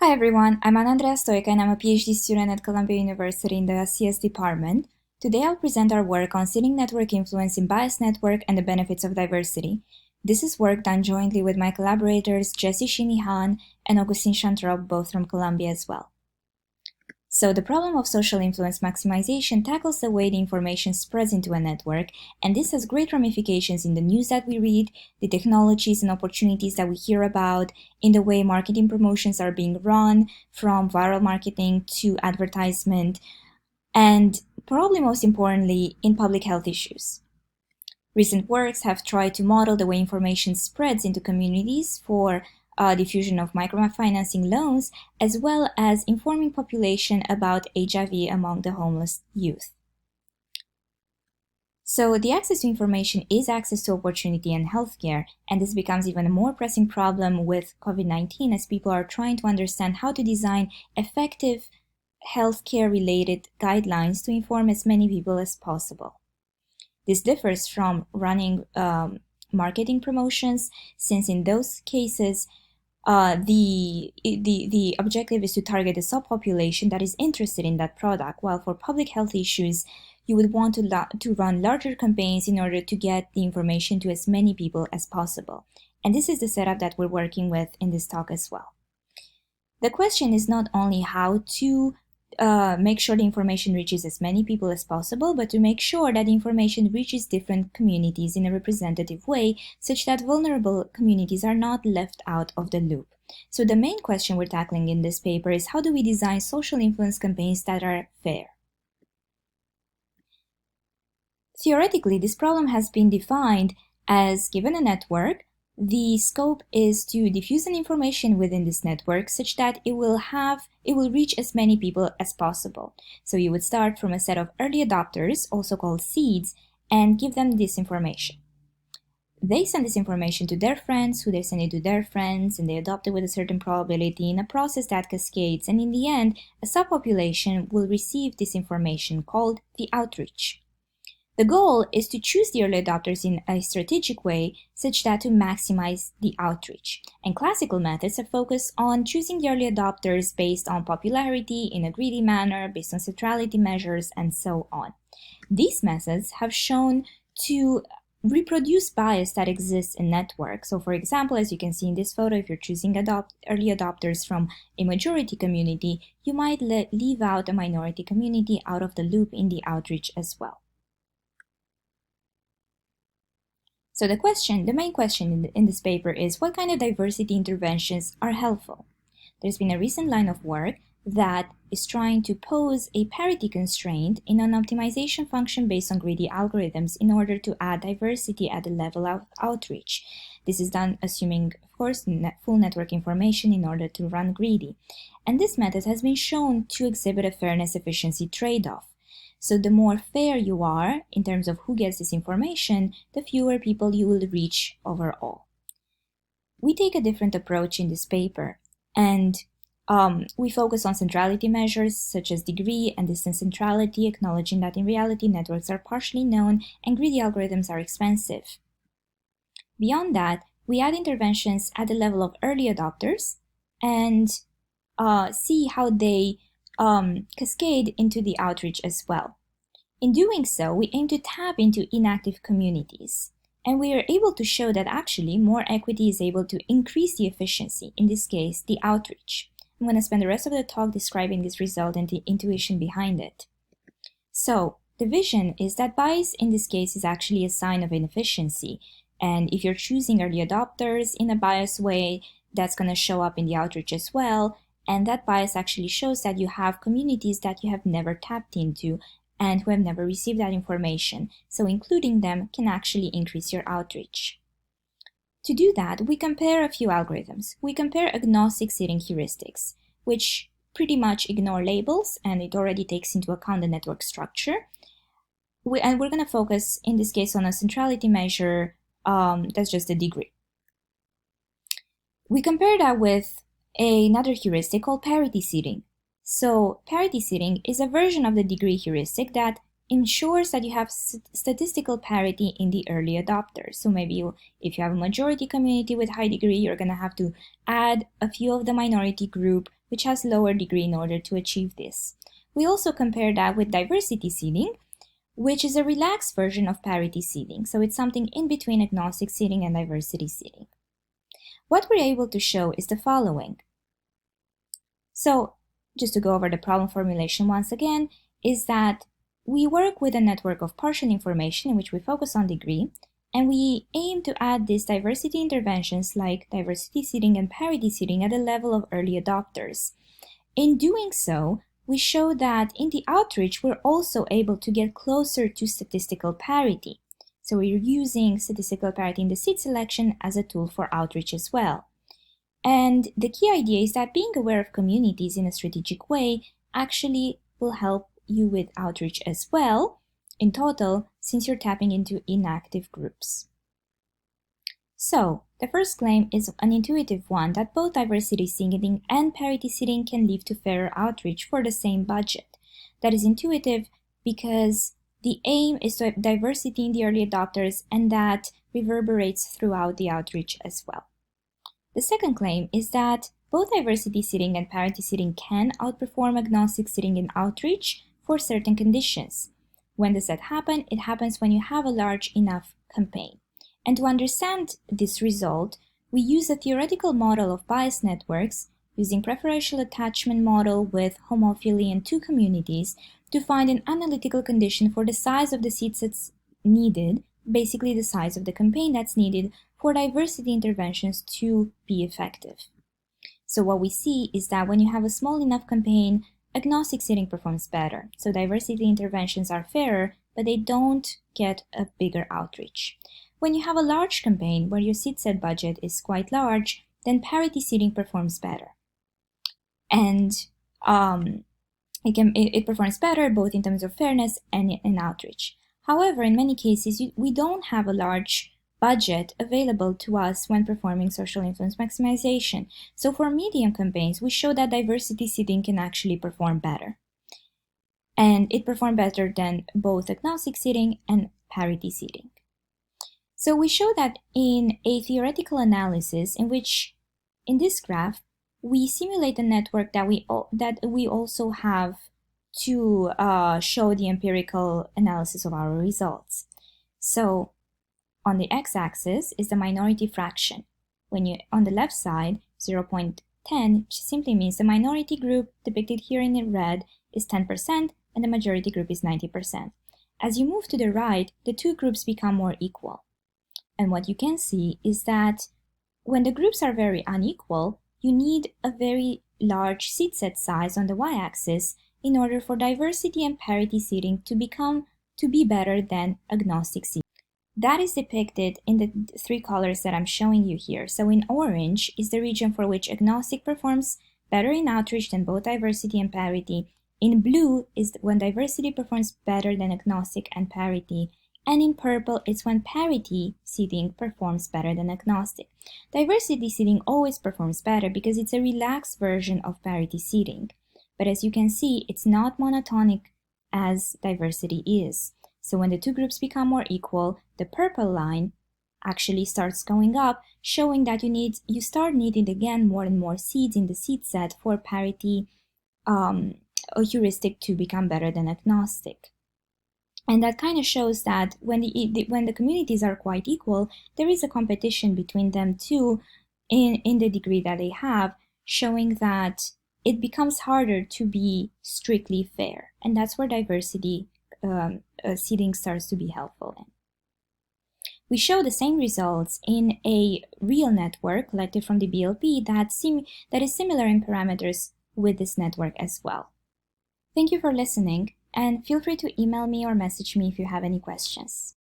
Hi everyone, I'm Ana-Andreea and I'm a PhD student at Columbia University in the CS department. Today I'll present our work on seeding network influence in bias network and the benefits of diversity. This is work done jointly with my collaborators Jessie Shinihan and Augustine Chantrop, both from Columbia as well. So the problem of social influence maximization tackles the way the information spreads into a network, and this has great ramifications in the news that we read, the technologies and opportunities that we hear about, in the way marketing promotions are being run, from viral marketing to advertisement, and probably most importantly, in public health issues. Recent works have tried to model the way information spreads into communities for diffusion of microfinancing loans, as well as informing population about HIV among the homeless youth. So the access to information is access to opportunity and healthcare, and this becomes even a more pressing problem with COVID-19 as people are trying to understand how to design effective healthcare-related guidelines to inform as many people as possible. This differs from running marketing promotions, since in those cases, the objective is to target a subpopulation that is interested in that product, while for public health issues, you would want to run larger campaigns in order to get the information to as many people as possible. And this is the setup that we're working with in this talk as well. The question is not only how to make sure the information reaches as many people as possible, but to make sure that information reaches different communities in a representative way, such that vulnerable communities are not left out of the loop. So the main question we're tackling in this paper is how do we design social influence campaigns that are fair? Theoretically, this problem has been defined as, given a network, the scope is to diffuse an information within this network such that it will reach as many people as possible. So you would start from a set of early adopters, also called seeds, and give them this information. They send this information to their friends, who they send it to their friends, and they adopt it with a certain probability in a process that cascades, and in the end, a subpopulation will receive this information called the outreach. The goal is to choose the early adopters in a strategic way such that to maximize the outreach. And classical methods have focused on choosing the early adopters based on popularity in a greedy manner, based on centrality measures, and so on. These methods have shown to reproduce bias that exists in networks. So for example, as you can see in this photo, if you're choosing early adopters from a majority community, you might leave out a minority community out of the loop in the outreach as well. So the main question in this paper is what kind of diversity interventions are helpful? There's been a recent line of work that is trying to pose a parity constraint in an optimization function based on greedy algorithms in order to add diversity at the level of outreach. This is done assuming, of course, full network information in order to run greedy. And this method has been shown to exhibit a fairness-efficiency trade-off. So the more fair you are in terms of who gets this information, the fewer people you will reach overall. We take a different approach in this paper, and we focus on centrality measures such as degree and distance centrality, acknowledging that in reality networks are partially known and greedy algorithms are expensive. Beyond that, we add interventions at the level of early adopters and see how they cascade into the outreach as well. In doing so, we aim to tap into inactive communities, and we are able to show that actually more equity is able to increase the efficiency, in this case, the outreach. I'm going to spend the rest of the talk describing this result and the intuition behind it. So, the vision is that bias in this case is actually a sign of inefficiency, and if you're choosing early adopters in a biased way, that's going to show up in the outreach as well. And that bias actually shows that you have communities that you have never tapped into and who have never received that information. So including them can actually increase your outreach. To do that, we compare a few algorithms. We compare agnostic seeding heuristics, which pretty much ignore labels and it already takes into account the network structure. And we're going to focus in this case on a centrality measure that's just the degree. We compare that with another heuristic called parity seeding. So parity seeding is a version of the degree heuristic that ensures that you have statistical parity in the early adopters. So maybe if you have a majority community with high degree, you're going to have to add a few of the minority group which has lower degree in order to achieve this. We also compare that with diversity seeding, which is a relaxed version of parity seeding. So it's something in between agnostic seeding and diversity seeding. What we're able to show is the following. So just to go over the problem formulation once again, is that we work with a network of partial information in which we focus on degree, and we aim to add these diversity interventions like diversity seeding and parity seeding at the level of early adopters. In doing so, we show that in the outreach, we're also able to get closer to statistical parity. So we're using statistical parity in the seed selection as a tool for outreach as well. And the key idea is that being aware of communities in a strategic way actually will help you with outreach as well, in total, since you're tapping into inactive groups. So, the first claim is an intuitive one that both diversity seeding and parity seeding can lead to fairer outreach for the same budget. That is intuitive because the aim is to have diversity in the early adopters, and that reverberates throughout the outreach as well. The second claim is that both diversity seeding and parity seeding can outperform agnostic seeding in outreach for certain conditions. When does that happen? It happens when you have a large enough campaign. And to understand this result, we use a theoretical model of bias networks using preferential attachment model with homophily in two communities to find an analytical condition for the size of the seed sets needed, basically the size of the campaign that's needed for diversity interventions to be effective. So what we see is that when you have a small enough campaign, agnostic seeding performs better. So diversity interventions are fairer, but they don't get a bigger outreach. When you have a large campaign where your seed set budget is quite large, then parity seeding performs better. And it performs better both in terms of fairness and in outreach. However, in many cases, we don't have a large budget available to us when performing social influence maximization. So for medium campaigns, we show that diversity seeding can actually perform better. And it performed better than both agnostic seeding and parity seeding. So we show that in a theoretical analysis in which, in this graph, we simulate a network that we also have to show the empirical analysis of our results. So on the x-axis is the minority fraction. On the left side, 0.10 simply means the minority group depicted here in red is 10% and the majority group is 90%. As you move to the right, the two groups become more equal. And what you can see is that when the groups are very unequal, you need a very large seed set size on the y-axis in order for diversity and parity seeding to be better than agnostic seeding. That is depicted in the three colors that I'm showing you here. So in orange is the region for which agnostic performs better in outreach than both diversity and parity. In blue is when diversity performs better than agnostic and parity. And in purple, it's when parity seeding performs better than agnostic. Diversity seeding always performs better because it's a relaxed version of parity seeding. But as you can see, it's not monotonic as diversity is. So when the two groups become more equal, the purple line actually starts going up, showing that you start needing again more and more seeds in the seed set for parity or heuristic to become better than agnostic. And that kind of shows that when the communities are quite equal, there is a competition between them too in the degree that they have, showing that it becomes harder to be strictly fair. And that's where diversity seeding starts to be helpful in. We show the same results in a real network collected from the BLP that is similar in parameters with this network as well. Thank you for listening, and feel free to email me or message me if you have any questions.